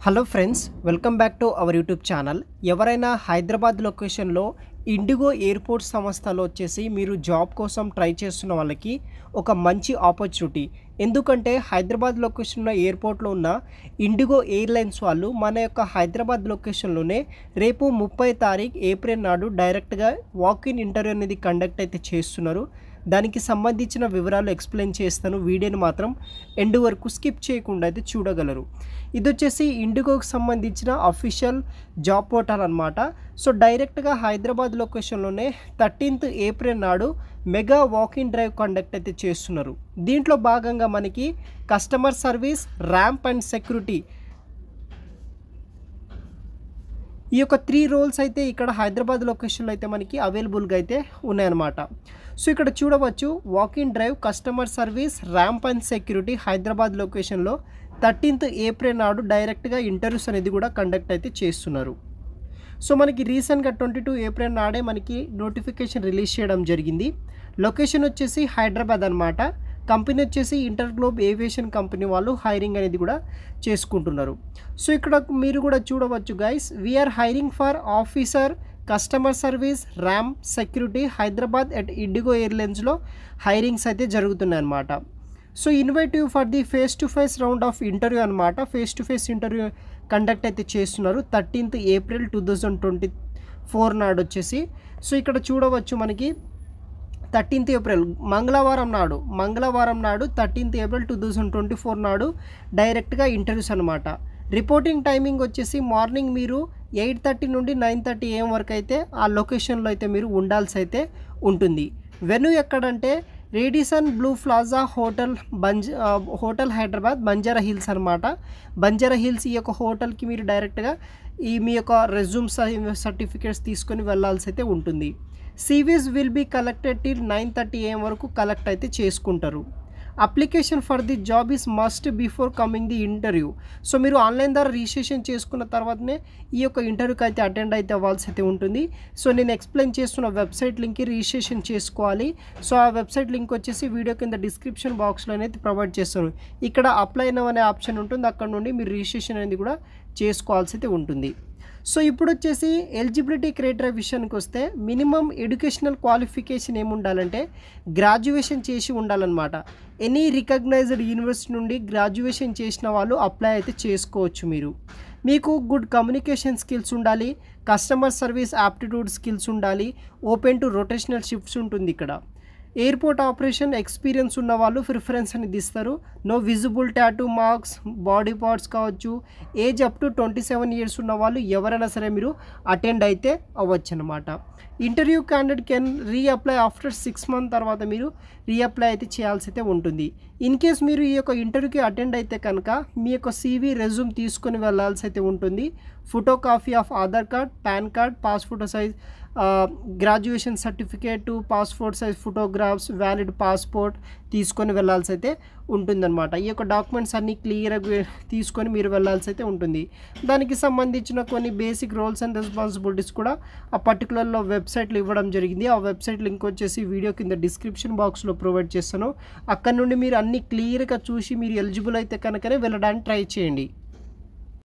Hello friends, welcome back to our YouTube channel. ఎవరైనా హైదరాబాద్ లొకేషన్లో IndiGo airport సంస్థలో వచ్చేసి మీరు జాబ్ కోసం ట్రై చేస్తున్న వాళ్ళకి ఒక మంచి ఆపర్చునిటీ. ఎందుకంటే హైదరాబాద్ లొకేషన్లో ఎయిర్పోర్ట్లో ఉన్న ఇండిగో ఎయిర్లైన్స్ వాళ్ళు మన యొక్క హైదరాబాద్ లొకేషన్లోనే రేపు 30 తారీఖు ఏప్రిల్ నాడు డైరెక్ట్గా వాక్-ఇన్ ఇంటర్వ్యూ అనేది కండక్ట్ అయితే చేస్తున్నారు. దానికి సంబంధించిన వివరాలు ఎక్స్ప్లెయిన్ చేస్తాను. వీడియోని మాత్రం ఎండ్ వరకు స్కిప్ చేయకుండా అయితే చూడగలరు. ఇది వచ్చేసి ఇండిగోకి సంబంధించిన అఫీషియల్ జాబ్ పోర్టల్ అనమాట. సో డైరెక్ట్గా హైదరాబాద్ లొకేషన్లోనే 13th ఏప్రిల్ నాడు మెగా వాక్-ఇన్ డ్రైవ్ కండక్ట్ అయితే చేస్తున్నారు. దీంట్లో భాగంగా మనకి customer service, ramp and security ఈ యొక్క 3 రోల్స్ అయితే ఇక్కడ హైదరాబాద్ లొకేషన్లో అయితే మనకి అవైలబుల్గా అయితే ఉన్నాయన్నమాట. సో ఇక్కడ చూడవచ్చు, walk-in drive, customer service, ramp and security Hyderabad లొకేషన్లో 13th ఏప్రిల్ నాడు డైరెక్ట్గా ఇంటర్వ్యూస్ అనేది కూడా కండక్ట్ అయితే చేస్తున్నారు. సో మనకి రీసెంట్గా 22 ఏప్రిల్ నాడే మనకి నోటిఫికేషన్ రిలీజ్ చేయడం జరిగింది. లొకేషన్ వచ్చేసి హైదరాబాద్ అనమాట. కంపెనీ వచ్చేసి ఇంటర్గ్లోబ్ ఏవియేషన్ కంపెనీ వాళ్ళు హైరింగ్ అనేది కూడా చేసుకుంటున్నారు. సో ఇక్కడ మీరు కూడా చూడవచ్చు guys, we're hiring for officer customer service, ramp, security Hyderabad at IndiGo ఎయిర్లైన్స్లో హైరింగ్స్ అయితే జరుగుతున్నాయి అన్నమాట. So invite you for the face to face round of interview అనమాట. Face to face interview conduct అయితే చేస్తున్నారు 13th ఏప్రిల్ 2024 నాడు వచ్చేసి. సో ఇక్కడ చూడవచ్చు మనకి 13th ఏప్రిల్ మంగళవారం నాడు 13th ఏప్రిల్ 2024 నాడు డైరెక్ట్గా ఇంటర్వ్యూస్ అనమాట. రిపోర్టింగ్ టైమింగ్ వచ్చేసి మార్నింగ్ మీరు 8:30 నుండి 9:30 AM వరకు అయితే ఆ లొకేషన్లో అయితే మీరు ఉండాల్సి అయితే ఉంటుంది. వెన్యూ ఎక్కడంటే Radisson Blu Plaza hotel Hyderabad, Banjara Hills అనమాట. బంజారా హిల్స్ ఈ యొక్క హోటల్కి మీరు డైరెక్ట్గా మీ యొక్క రెజ్యూమ్ సర్టిఫికేట్స్ తీసుకొని వెళ్ళాల్సి అయితే ఉంటుంది. CVs will be collected till 9:30 AM వరకు కలెక్ట్ అయితే చేసుకుంటారు. Application for the job is must before coming the interview. So మీరు ఆన్లైన్ ద్వారా రిజిస్ట్రేషన్ చేసుకున్న తర్వాతనే ఈ యొక్క ఇంటర్వ్యూకి అయితే అటెండ్ అయితే అవ్వాల్సి అయితే ఉంటుంది. సో నేను ఎక్స్ప్లెయిన్ చేస్తున్న వెబ్సైట్ లింక్కి రిజిస్ట్రేషన్ చేసుకోవాలి. సో ఆ వెబ్సైట్ లింక్ వచ్చేసి వీడియో కింద డిస్క్రిప్షన్ బాక్స్లో అయితే ప్రొవైడ్ చేస్తాను. ఇక్కడ అప్లై నౌ అనే ఆప్షన్ ఉంటుంది, అక్కడ నుండి మీరు రిజిస్ట్రేషన్ అనేది కూడా చేసుకోవాల్సి అయితే ఉంటుంది. సో ఇప్పుడు వచ్చేసి ఎలిజిబిలిటీ క్రైటీరియా విషయానికి వస్తే మినిమం ఎడ్యుకేషనల్ క్వాలిఫికేషన్ ఏముండాలంటే గ్రాడ్యుయేషన్ చేసి ఉండాలన్నమాట. ఎనీ రికగ్నైజ్డ్ యూనివర్సిటీ నుండి గ్రాడ్యుయేషన్ చేసిన వాళ్ళు అప్లై అయితే చేసుకోవచ్చు. మీకు గుడ్ కమ్యూనికేషన్ స్కిల్స్ ఉండాలి, కస్టమర్ సర్వీస్ యాప్టిట్యూడ్ స్కిల్స్ ఉండాలి, ఓపెన్ టు రొటేషనల్ షిఫ్ట్స్ ఉంటుంది. ఇక్కడ ఎయిర్పోర్ట్ ఆపరేషన్ ఎక్స్పీరియన్స్ ఉన్న వాళ్ళు ప్రిఫరెన్స్ అనేది ఇస్తారు. No visible tattoo marks, body parts కావచ్చు. ఏజ్ అప్ టు 27 years ఉన్న వాళ్ళు ఎవరైనా సరే మీరు అటెండ్ అయితే అవ్వచ్చు అనమాట. Interview candidate can reapply after 6 months తర్వాత మీరు రీఅప్లై అయితే చేయాల్సి అయితే ఉంటుంది. ఇన్ కేస్ మీరు ఈ యొక్క ఇంటర్వ్యూకి అటెండ్ అయితే కనుక మీ యొక్క CV, రెజ్యూమ్ తీసుకొని వెళ్ళాల్సి అయితే ఉంటుంది. Photo copy of Aadhaar card, pan card, passport size graduation certificate, passport size photographs, valid passport తీసుకొని వెళ్ళాల్సి అయితే ఉంటుందన్నమాట. ఈ యొక్క డాక్యుమెంట్స్ అన్నీ క్లియర్గా తీసుకొని మీరు వెళ్ళాల్సి అయితే ఉంటుంది. దానికి సంబంధించిన కొన్ని బేసిక్ రోల్స్ అండ్ రెస్పాన్సిబిలిటీస్ కూడా ఆ పర్టికులర్లో వెబ్సైట్లో ఇవ్వడం జరిగింది. ఆ వెబ్సైట్ లింక్ వచ్చేసి వీడియో కింద డిస్క్రిప్షన్ బాక్స్లో ప్రొవైడ్ చేస్తాను. అక్కడ నుండి మీరు అన్నీ క్లియర్గా చూసి మీరు ఎలిజిబుల్ అయితే కనుకనే వెళ్ళడానికి ట్రై చేయండి.